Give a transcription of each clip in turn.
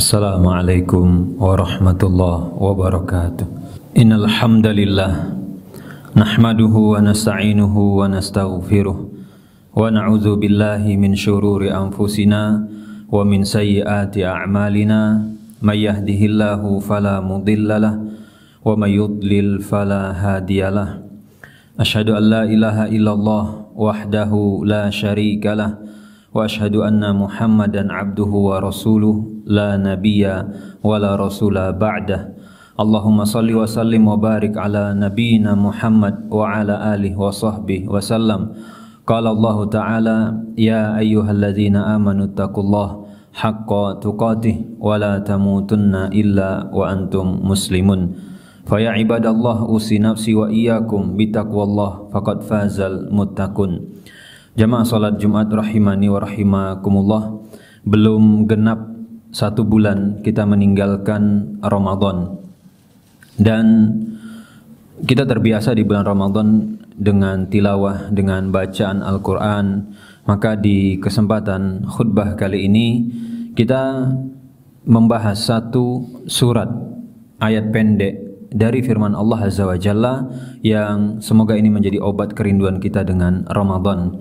Assalamualaikum warahmatullahi wabarakatuh. Innal hamdalillah nahmaduhu wa nasta'inuhu wa nastaghfiruh wa na'udzu billahi min syururi anfusina wa min sayyiati a'malina may yahdihillahu fala mudhillalah wa may yudlil fala hadiyalah. Asyhadu an la ilaha illallah wahdahu la syarikalah wa asyhadu anna Muhammadan abduhu wa rasuluh la nabiyya wa la rasula ba'dah. Allahumma salli wa sallim wa barik ala nabiyyina Muhammad wa ala alihi wa sahbihi wa sallam. Qala Allah ta'ala ya ayyuhalladzina amanu taqullaha haqqa tuqatih wa la tamutunna illa wa antum muslimun. Fa ya ibadallah usi nafsi wa iyyakum bitaqwallah faqad fazal muttaqun. Jamaah salat Jumat rahimani wa rahimakumullah. Belum genap 1 bulan kita meninggalkan Ramadan, dan kita terbiasa di bulan Ramadan dengan tilawah, dengan bacaan Al-Quran. Maka di kesempatan khutbah kali ini kita membahas 1 surat ayat pendek dari firman Allah Azza wa Jalla yang semoga ini menjadi obat kerinduan kita dengan Ramadan.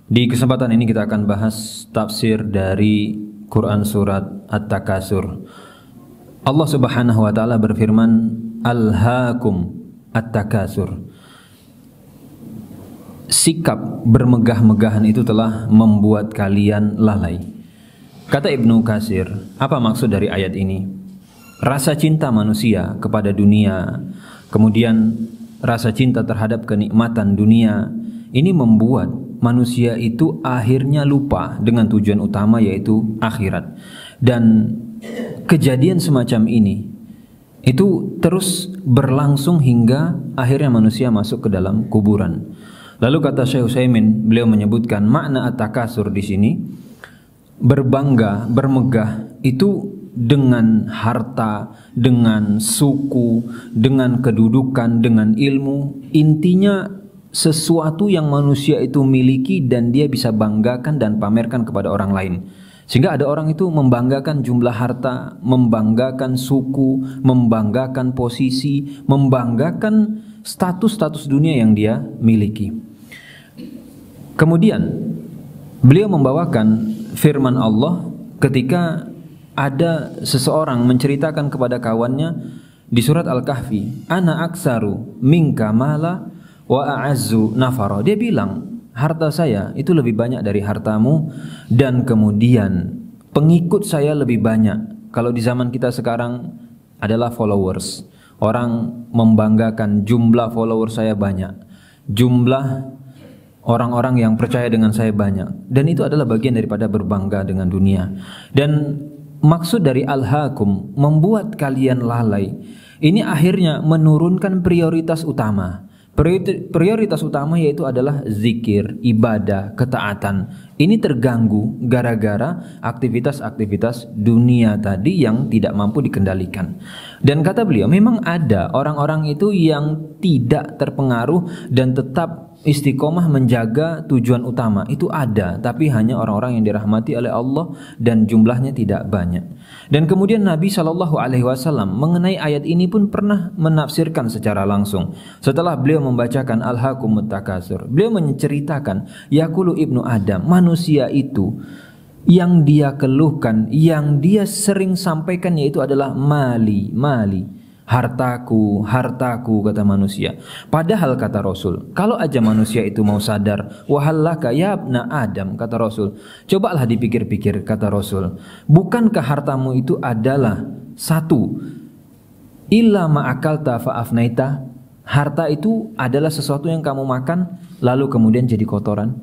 Di kesempatan ini kita akan bahas tafsir dari Quran surat At-Takasur. Allah Subhanahu wa taala berfirman, Alhaakum At-Takasur. Sikap bermegah-megahan itu telah membuat kalian lalai. Kata Ibnu Katsir, apa maksud dari ayat ini? Rasa cinta manusia kepada dunia, kemudian rasa cinta terhadap kenikmatan dunia, ini membuat manusia itu akhirnya lupa dengan tujuan utama, yaitu akhirat. Dan kejadian semacam ini itu terus berlangsung hingga akhirnya manusia masuk ke dalam kuburan. Lalu kata Syekh Utsaimin, beliau menyebutkan makna at-takasur di sini, berbangga, bermegah itu dengan harta, dengan suku, dengan kedudukan, dengan ilmu. Intinya sesuatu yang manusia itu miliki dan dia bisa banggakan dan pamerkan kepada orang lain. Sehingga ada orang itu membanggakan jumlah harta, membanggakan suku, membanggakan posisi, membanggakan status-status dunia yang dia miliki. Kemudian beliau membawakan firman Allah ketika ada seseorang menceritakan kepada kawannya di surat Al-Kahfi, ana aksaru minka mala wa a'azzu nafara. Dia bilang, harta saya itu lebih banyak dari hartamu, dan kemudian pengikut saya lebih banyak. Kalau di zaman kita sekarang adalah followers. Orang membanggakan jumlah followers saya banyak, jumlah orang-orang yang percaya dengan saya banyak, dan itu adalah bagian daripada berbangga dengan dunia. Dan maksud dari alhaakum, membuat kalian lalai, ini akhirnya menurunkan prioritas utama. Prioritas utama yaitu adalah zikir, ibadah, ketaatan. Ini terganggu gara-gara aktivitas-aktivitas dunia tadi yang tidak mampu dikendalikan. Dan kata beliau, memang ada orang-orang itu yang tidak terpengaruh dan tetap istiqomah menjaga tujuan utama. Itu ada, tapi hanya orang-orang yang dirahmati oleh Allah dan jumlahnya tidak banyak. Dan kemudian Nabi SAW mengenai ayat ini pun pernah menafsirkan secara langsung. Setelah beliau membacakan Alhaakumut Takasur, beliau menceritakan, yaqulu ibnu Adam, manusia itu yang dia keluhkan, yang dia sering sampaikan yaitu adalah mali, hartaku, hartaku, kata manusia. Padahal kata Rasul, kalau aja manusia itu mau sadar, wahallaka ya ibna Adam, kata Rasul, cobalah dipikir-pikir, kata Rasul, bukankah hartamu itu adalah satu, illa ma'akalta fa'afnaita, harta itu adalah sesuatu yang kamu makan lalu kemudian jadi kotoran.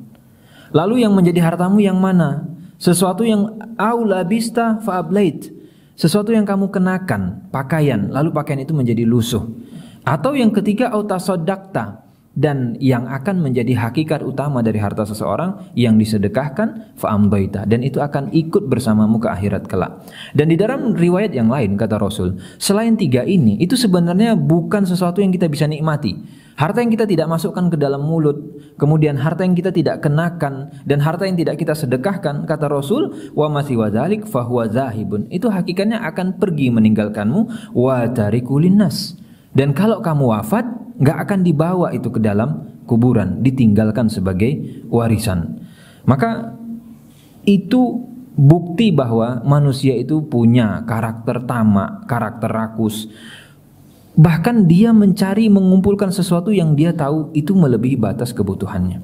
Lalu yang menjadi hartamu yang mana? Sesuatu yang aulabista fa'ablait, sesuatu yang kamu kenakan, pakaian, lalu pakaian itu menjadi lusuh. Atau yang ketiga, autasoddaqta, dan yang akan menjadi hakikat utama dari harta seseorang yang disedekahkan fa'amdaita, dan itu akan ikut bersamamu ke akhirat kelak. Dan di dalam riwayat yang lain kata Rasul, selain tiga ini itu sebenarnya bukan sesuatu yang kita bisa nikmati. Harta yang kita tidak masukkan ke dalam mulut, kemudian harta yang kita tidak kenakan, dan harta yang tidak kita sedekahkan, kata Rasul, wa masih wadzalik fahuwa zahibun. Itu hakikatnya akan pergi meninggalkanmu, wa tarikulin nas. Dan kalau kamu wafat, nggak akan dibawa itu ke dalam kuburan, ditinggalkan sebagai warisan. Maka itu bukti bahwa manusia itu punya karakter tamak, karakter rakus. Bahkan dia mencari mengumpulkan sesuatu yang dia tahu itu melebihi batas kebutuhannya.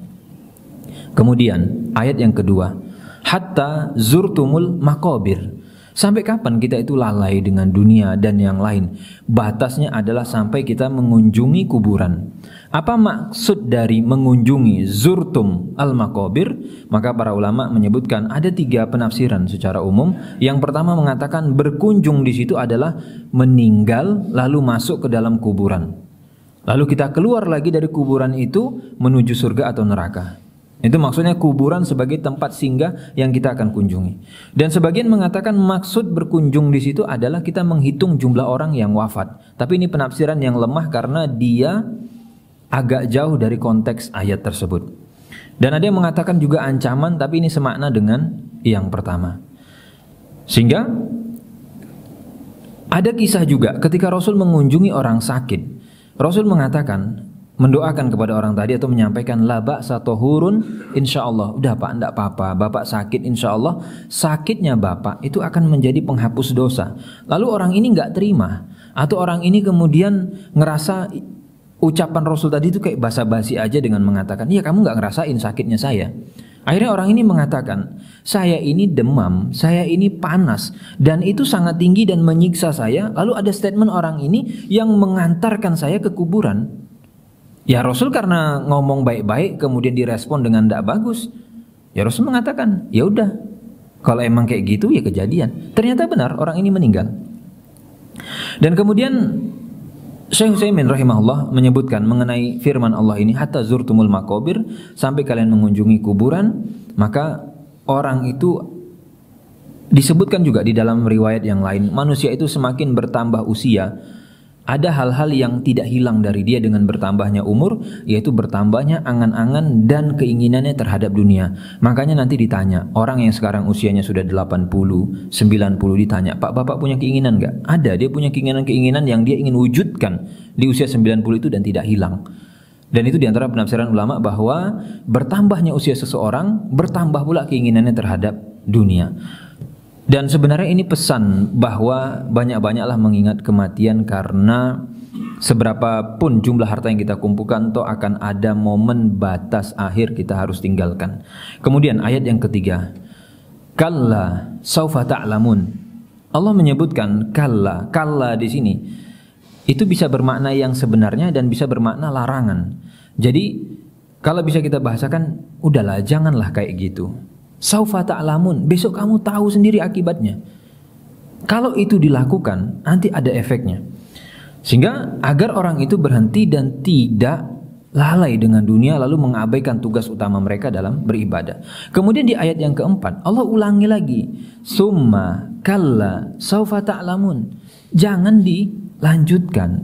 Kemudian ayat yang kedua, hatta zurtumul maqabir. Sampai kapan kita itu lalai dengan dunia dan yang lain? Batasnya adalah sampai kita mengunjungi kuburan. Apa maksud dari mengunjungi zurtum al-maqabir? Maka para ulama menyebutkan ada tiga penafsiran secara umum. Yang pertama mengatakan berkunjung di situ adalah meninggal lalu masuk ke dalam kuburan. Lalu kita keluar lagi dari kuburan itu menuju surga atau neraka. Itu maksudnya kuburan sebagai tempat singgah yang kita akan kunjungi. Dan sebagian mengatakan maksud berkunjung di situ adalah kita menghitung jumlah orang yang wafat. Tapi ini penafsiran yang lemah karena dia agak jauh dari konteks ayat tersebut. Dan ada yang mengatakan juga ancaman, tapi ini semakna dengan yang pertama. Sehingga ada kisah juga ketika Rasul mengunjungi orang sakit. Rasul mengatakan, mendoakan kepada orang tadi atau menyampaikan la ba'sa tahurun insyaallah. Udah Pak, enggak apa-apa. Bapak sakit insyaallah. Sakitnya Bapak itu akan menjadi penghapus dosa. Lalu orang ini enggak terima, atau orang ini kemudian ngerasa ucapan Rasul tadi itu kayak basa-basi aja dengan mengatakan, "Ya kamu enggak ngerasain sakitnya saya." Akhirnya orang ini mengatakan, "Saya ini demam, saya ini panas, dan itu sangat tinggi dan menyiksa saya." Lalu ada statement orang ini yang mengantarkan saya ke kuburan. Ya Rasul karena ngomong baik-baik kemudian direspon dengan tidak bagus. Ya Rasul mengatakan, ya udah, kalau emang kayak gitu ya kejadian. Ternyata benar orang ini meninggal. Dan kemudian Syekh Utsaimin rahimahullah menyebutkan mengenai firman Allah ini, hatta zurtumul maqabir, sampai kalian mengunjungi kuburan. Maka orang itu disebutkan juga di dalam riwayat yang lain, manusia itu semakin bertambah usia, ada hal-hal yang tidak hilang dari dia dengan bertambahnya umur, yaitu bertambahnya angan-angan dan keinginannya terhadap dunia. Makanya nanti ditanya, orang yang sekarang usianya sudah 80, 90 ditanya, "Pak, Bapak punya keinginan enggak?" Ada, dia punya keinginan-keinginan yang dia ingin wujudkan di usia 90 itu dan tidak hilang. Dan itu diantara penafsiran ulama bahwa bertambahnya usia seseorang, bertambah pula keinginannya terhadap dunia. Dan sebenarnya ini pesan bahwa banyak-banyaklah mengingat kematian, karena seberapapun jumlah harta yang kita kumpulkan, toh akan ada momen batas akhir kita harus tinggalkan. Kemudian ayat yang ketiga, kalla saufa ta'lamun. Allah menyebutkan kalla. Kalla di sini itu bisa bermakna yang sebenarnya dan bisa bermakna larangan. Jadi kalau bisa kita bahasakan, udahlah janganlah kayak gitu. Saufa ta'lamun, besok kamu tahu sendiri akibatnya. Kalau itu dilakukan, nanti ada efeknya. Sehingga agar orang itu berhenti dan tidak lalai dengan dunia lalu mengabaikan tugas utama mereka dalam beribadah. Kemudian di ayat yang keempat, Allah ulangi lagi, summa kalla saufa ta'lamun. Jangan dilanjutkan,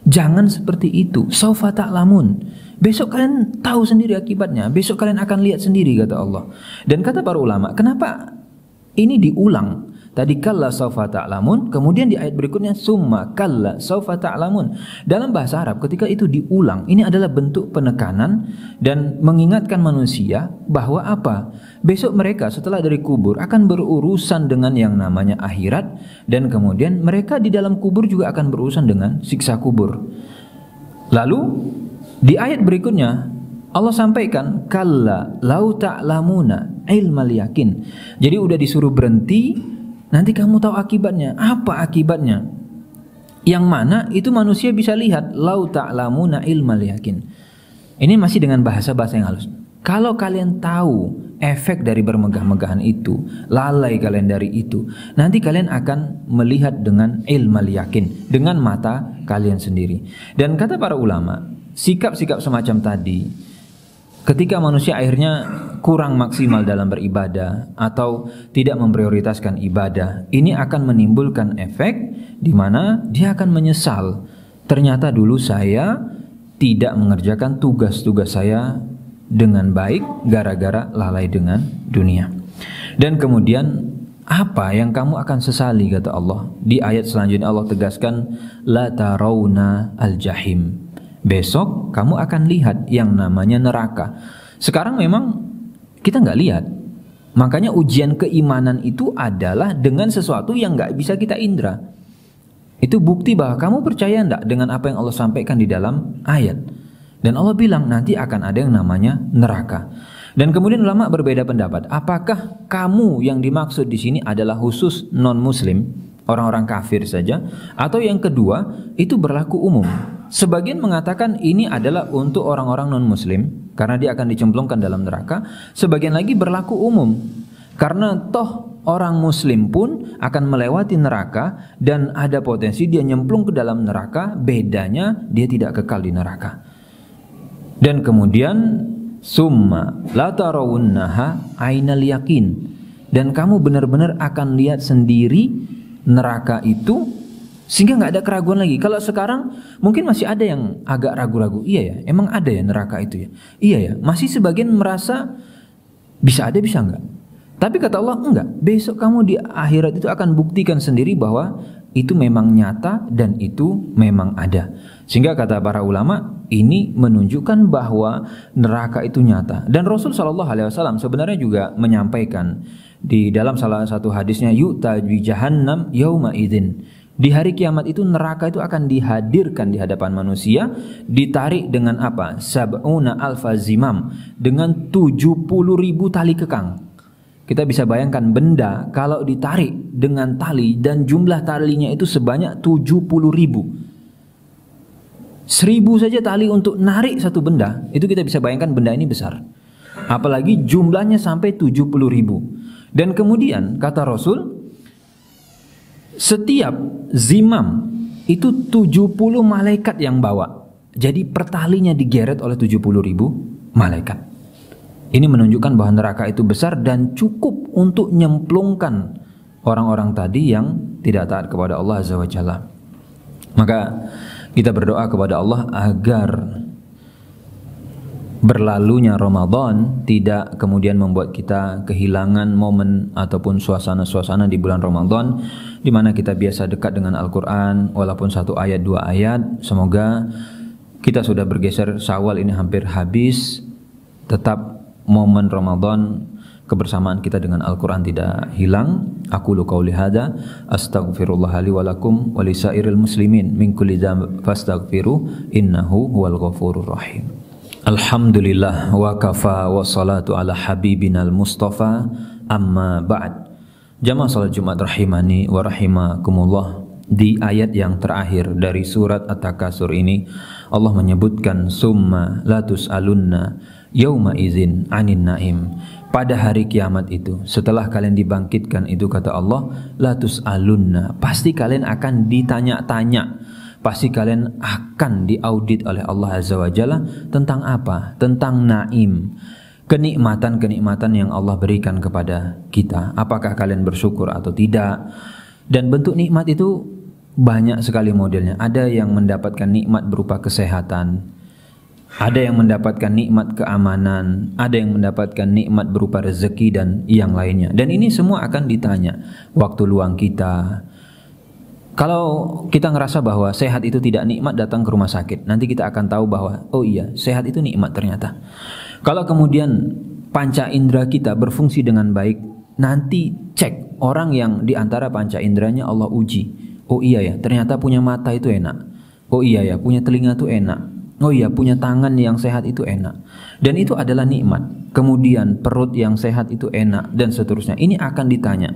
jangan seperti itu. Saufa ta'lamun, besok kalian tahu sendiri akibatnya, besok kalian akan lihat sendiri, kata Allah. Dan kata para ulama, kenapa ini diulang? Tadi kalla saufa ta'lamun, kemudian di ayat berikutnya summa kalla saufa ta'lamun. Dalam bahasa Arab ketika itu diulang, ini adalah bentuk penekanan dan mengingatkan manusia bahwa apa? Besok mereka setelah dari kubur akan berurusan dengan yang namanya akhirat, dan kemudian mereka di dalam kubur juga akan berurusan dengan siksa kubur. Lalu di ayat berikutnya Allah sampaikan kalla lau ta'lamuna ilmal yakin. Jadi udah disuruh berhenti, nanti kamu tahu akibatnya. Apa akibatnya? Yang mana itu manusia bisa lihat, lau ta'lamuna ilmal yakin. Ini masih dengan bahasa-bahasa yang halus. Kalau kalian tahu efek dari bermegah-megahan itu, lalai kalian dari itu, nanti kalian akan melihat dengan ilmal yakin, dengan mata kalian sendiri. Dan kata para ulama, sikap-sikap semacam tadi, ketika manusia akhirnya kurang maksimal dalam beribadah atau tidak memprioritaskan ibadah, ini akan menimbulkan efek di mana dia akan menyesal. Ternyata dulu saya tidak mengerjakan tugas-tugas saya dengan baik gara-gara lalai dengan dunia. Dan kemudian apa yang kamu akan sesali, kata Allah. Di ayat selanjutnya Allah tegaskan, la tarawna al-jahim. Besok kamu akan lihat yang namanya neraka. Sekarang memang kita nggak lihat. Makanya ujian keimanan itu adalah dengan sesuatu yang nggak bisa kita indra. Itu bukti bahwa kamu percaya enggak dengan apa yang Allah sampaikan di dalam ayat. Dan Allah bilang nanti akan ada yang namanya neraka. Dan kemudian ulama berbeda pendapat. Apakah kamu yang dimaksud di sini adalah khusus non-muslim, orang-orang kafir saja, atau yang kedua itu berlaku umum? Sebagian mengatakan ini adalah untuk orang-orang non-muslim karena dia akan dicemplungkan dalam neraka. Sebagian lagi berlaku umum karena toh orang muslim pun akan melewati neraka dan ada potensi dia nyemplung ke dalam neraka, bedanya dia tidak kekal di neraka. Dan kemudian summa la tarawunnaha ainal yakin, dan kamu benar-benar akan lihat sendiri neraka itu sehingga nggak ada keraguan lagi. Kalau sekarang mungkin masih ada yang agak ragu-ragu, iya ya, emang ada ya neraka itu ya, iya ya, masih sebagian merasa bisa ada bisa enggak. Tapi kata Allah enggak, besok kamu di akhirat itu akan buktikan sendiri bahwa itu memang nyata dan itu memang ada. Sehingga kata para ulama ini menunjukkan bahwa neraka itu nyata. Dan Rasul SAW sebenarnya juga menyampaikan di dalam salah satu hadisnya, yu'ta bi jahannam yauma idzin. Di hari kiamat itu neraka itu akan dihadirkan di hadapan manusia, ditarik dengan apa? Sab'una alfa zimam, dengan 70.000 tali kekang. Kita bisa bayangkan benda kalau ditarik dengan tali dan jumlah talinya itu sebanyak 70.000. 1.000 saja tali untuk narik satu benda, itu kita bisa bayangkan benda ini besar. Apalagi jumlahnya sampai 70.000. Dan kemudian kata Rasul, setiap zimam itu 70 malaikat yang bawa. Jadi pertalinya digeret oleh 70.000 malaikat. Ini menunjukkan bahwa neraka itu besar dan cukup untuk nyemplungkan orang-orang tadi yang tidak taat kepada Allah Azza wa Jalla. Maka kita berdoa kepada Allah agar berlalunya Ramadan tidak kemudian membuat kita kehilangan momen ataupun suasana-suasana di bulan Ramadan di mana kita biasa dekat dengan Al-Quran, walaupun satu ayat dua ayat. Semoga kita sudah bergeser, Syawal ini hampir habis, tetap momen Ramadan kebersamaan kita dengan Al-Quran tidak hilang. Aqulu qauli hadza astaghfirullah li wa lakum wa lisairil muslimin min kulli dzamb fastaghfiru innahu huwal ghafurur rahim. Alhamdulillah wa kafa wa salatu ala habibinal mustafa amma ba'd. Jamaah salat Jumat rahimani wa rahimakumullah. Di ayat yang terakhir dari surat At-Takasur ini Allah menyebutkan summa la tus'alunna yauma izin anin naim. Pada hari kiamat itu, setelah kalian dibangkitkan itu, kata Allah, la tus'alunna, pasti kalian akan ditanya-tanya, pasti kalian akan diaudit oleh Allah Azza wa Jalla tentang apa? Tentang naim, kenikmatan-kenikmatan yang Allah berikan kepada kita. Apakah kalian bersyukur atau tidak? Dan bentuk nikmat itu banyak sekali modelnya. Ada yang mendapatkan nikmat berupa kesehatan, ada yang mendapatkan nikmat keamanan, ada yang mendapatkan nikmat berupa rezeki dan yang lainnya. Dan ini semua akan ditanya waktu luang kita. Kalau kita ngerasa bahwa sehat itu tidak nikmat, datang ke rumah sakit, nanti kita akan tahu bahwa oh iya, sehat itu nikmat ternyata. Kalau kemudian panca indera kita berfungsi dengan baik, nanti cek orang yang diantara panca inderanya Allah uji. Oh iya ya, ternyata punya mata itu enak. Oh iya ya, punya telinga itu enak. Oh iya, punya tangan yang sehat itu enak. Dan itu adalah nikmat. Kemudian perut yang sehat itu enak dan seterusnya. Ini akan ditanya.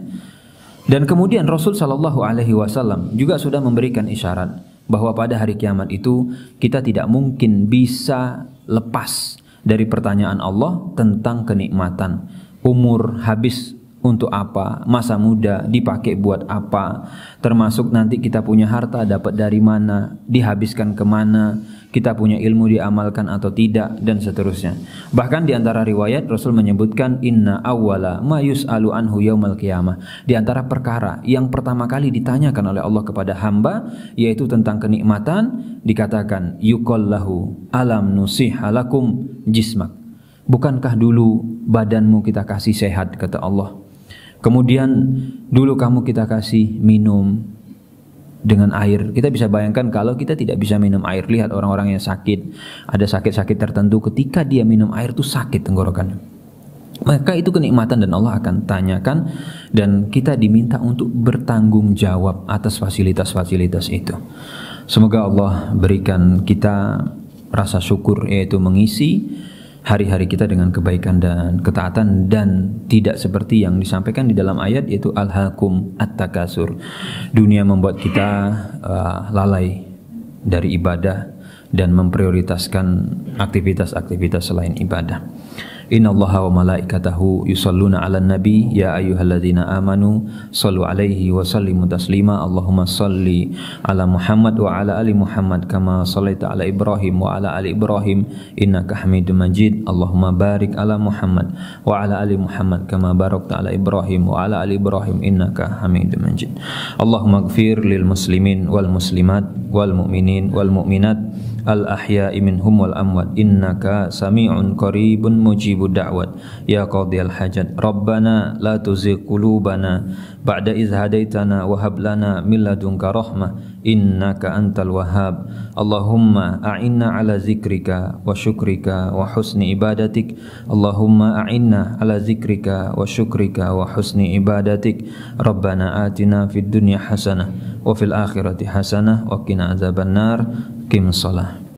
Dan kemudian Rasul SAW juga sudah memberikan isyarat bahwa pada hari kiamat itu kita tidak mungkin bisa lepas dari pertanyaan Allah tentang kenikmatan. Umur habis untuk apa? Masa muda dipakai buat apa? Termasuk nanti kita punya harta dapat dari mana? Dihabiskan kemana? kita punya ilmu diamalkan atau tidak, dan seterusnya. Bahkan di antara riwayat Rasul menyebutkan inna awwala ma yus'alu anhu yaumal qiyamah. Di antara perkara yang pertama kali ditanyakan oleh Allah kepada hamba yaitu tentang kenikmatan, dikatakan yuqallahu alam nusihalakum jismak. Bukankah dulu badanmu kita kasih sehat, kata Allah. Kemudian dulu kamu kita kasih minum dengan air. Kita bisa bayangkan kalau kita tidak bisa minum air. Lihat orang-orang yang sakit, ada sakit-sakit tertentu, ketika dia minum air itu sakit tenggorokan. Maka itu kenikmatan dan Allah akan tanyakan, dan kita diminta untuk bertanggung jawab atas fasilitas-fasilitas itu. Semoga Allah berikan kita rasa syukur, yaitu mengisi hari-hari kita dengan kebaikan dan ketaatan, dan tidak seperti yang disampaikan di dalam ayat, yaitu alhaakum at-takasur. Dunia membuat kita lalai dari ibadah dan memprioritaskan aktivitas-aktivitas selain ibadah. Innallaha wa malaikatahu yusalluna 'alan nabi ya ayyuhalladzina amanu shallu 'alaihi wa sallimu taslima. Allahumma shalli 'ala Muhammad wa 'ala ali Muhammad kama shallaita 'ala Ibrahim wa 'ala ali Ibrahim innaka Hamidum Majid. Allahumma barik 'ala Muhammad wa 'ala ali Muhammad kama barakta 'ala Ibrahim wa 'ala ali Ibrahim innaka Hamidum Majid. Allahumma ighfir lil muslimin wal muslimat wal mu'minin wal mu'minat al ahya'i minhum wal amwat innaka sami'un qaribun mujibud da'wat ya qadhiyal hajat. Rabbana la tuzigh qulubana ba'da idh hadaitana wa hab lana min ladunka rahmah innaka antal wahhab. Allahumma a'inna ala zikrika wa syukrika wa husni ibadatik. Allahumma a'inna ala zikrika wa syukrika wa husni ibadatik. Rabbana atina fid dunya hasanah wa fil akhirati hasanah wa qina azabannar. Qim shalah.